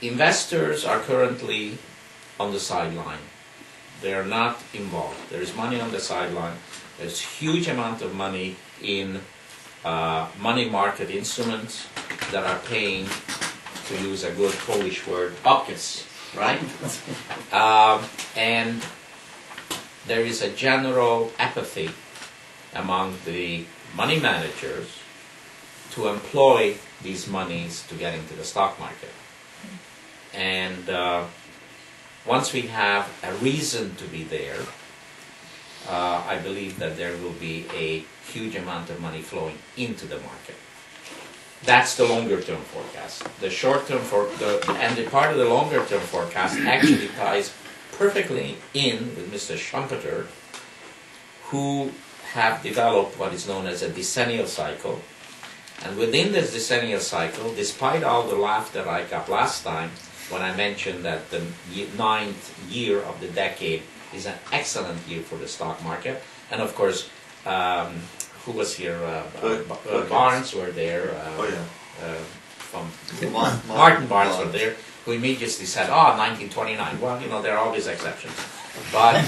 investors are currently on the sideline. They are not involved. There is money on the sideline. There's huge amount of money in money market instruments that are paying, to use a good Polish word, buckets, right? And there is a general apathy among the money managers to employ these monies to get into the stock market. And once we have a reason to be there, I believe that there will be a huge amount of money flowing into the market. That's the longer-term forecast. The short-term and the part of the longer-term forecast actually ties perfectly in with Mr. Schumpeter, who have developed what is known as a decennial cycle. And within this decennial cycle, despite all the laugh that I got last time when I mentioned that the ninth year of the decade is an excellent year for the stock market, and of course, who was here? Barnes were there. From Martin Barnes were there, who immediately said, "Oh, 1929." Well, you know, there are always exceptions, but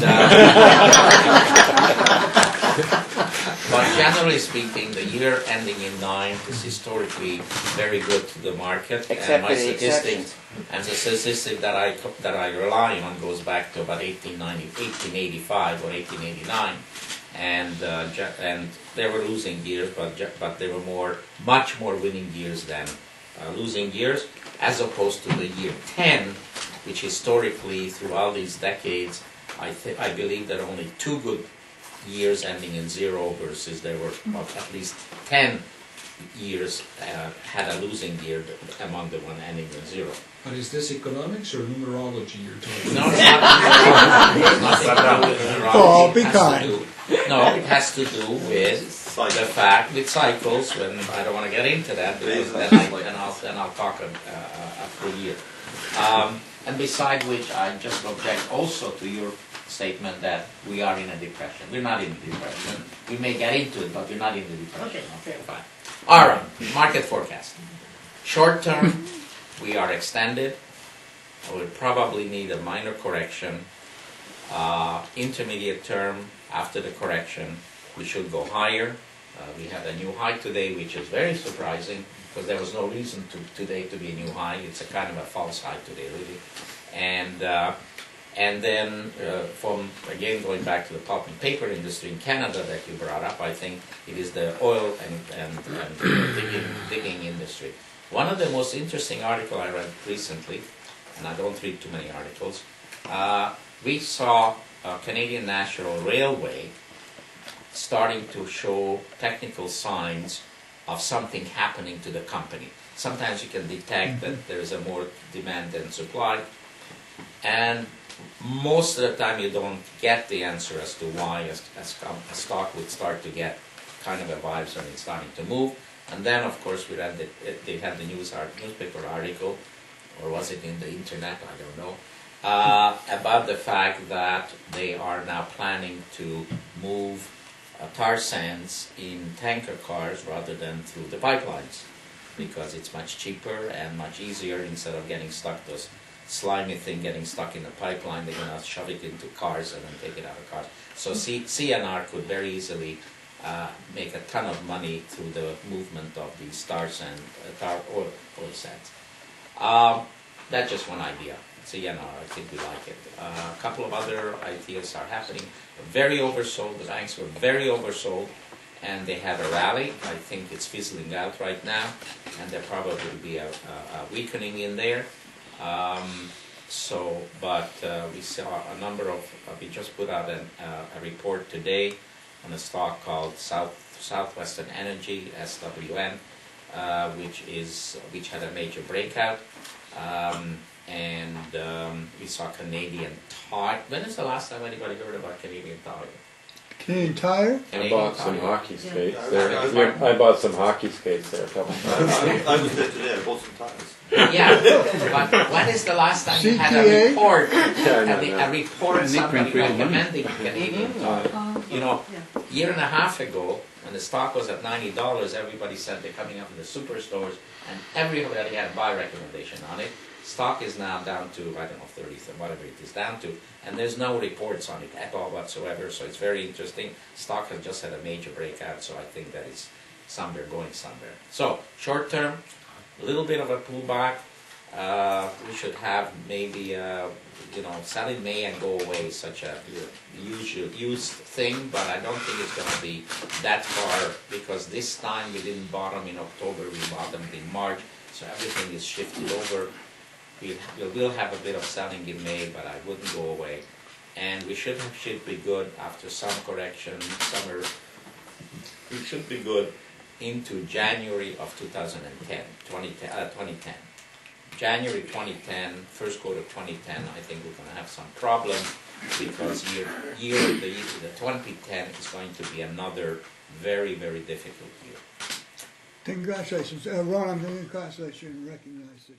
but generally speaking, the year ending in 9 is historically very good to the market. Except and my statistics, and the statistic that I rely on goes back to about 1885 or 1889. And they were losing years, but they were much more winning years than losing years, as opposed to the year 10, which historically throughout these decades, I believe there are only 2 good years ending in 0 versus there were at least 10 years had a losing year among the one ending in 0. But is this economics or numerology you're talking No, about? it's not nothing to do with numerology. Oh, be kind. No, it has to do with the fact with cycles. When I don't want to get into that, because then I'll talk a year. And beside which, I just object also to your statement that we are in a depression. We're not in a depression. We may get into it, but we're not in the depression. Okay, fine. All right, market forecast. Short term, we are extended. We'll probably need a minor correction. Intermediate term, after the correction, we should go higher. We had a new high today, which is very surprising, because there was no reason today to be a new high. It's a kind of a false high today, really. And then, from again going back to the pulp and paper industry in Canada that you brought up, I think it is the oil and digging industry. One of the most interesting articles I read recently, and I don't read too many articles, we saw Canadian National Railway starting to show technical signs of something happening to the company. Sometimes you can detect that there is a more demand than supply, and most of the time you don't get the answer as to why a stock would start to get kind of a vibes when it's starting to move. And then, of course, we read that they had the newspaper article, or was it in the internet, I don't know, about the fact that they are now planning to move tar sands in tanker cars rather than through the pipelines, because it's much cheaper and much easier. Instead of getting stuck, those slimy thing getting stuck in the pipeline, they're going to shove it into cars and then take it out of cars. So CNR could very easily make a ton of money through the movement of these tar oil sands. That's just one idea. CNR, I think we like it. A couple of other ideas are happening. Very oversold. The banks were very oversold, and they had a rally. I think it's fizzling out right now, and there probably will be a weakening in there. We saw a number of. We just put out a report today on a stock called Southwestern Energy (SWN), which had a major breakout. We saw Canadian Tire. When is the last time anybody heard about Canadian Tire? Canadian Tire? I bought some hockey skates there. I bought some hockey skates there a couple times. I was there today. I bought some tires. Yeah, but when is the last time you had a report? A report somebody recommending Canadian Tire? You know, a year and a half ago, when the stock was at $90, everybody said they're coming up in the superstores, and everybody had a buy recommendation on it. Stock is now down to, I don't know, 30, whatever it is down to, and there's no reports on it at all whatsoever, so it's very interesting. Stock has just had a major breakout, so I think that it's somewhere going somewhere. So, short term, a little bit of a pullback. We should have maybe, sell in May and go away is such a used thing, but I don't think it's going to be that far, because this time we didn't bottom in October, we bottomed in March, so everything is shifted over. We'll have a bit of selling in May, but I wouldn't go away. And we should be good after some correction, summer. We should be good into January of 2010. January 2010, first quarter 2010, I think we're going to have some problem, because the 2010 is going to be another very, very difficult year. Congratulations. Ron, I'm going to congratulate you and recognize that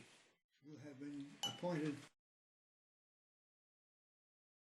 you have been appointed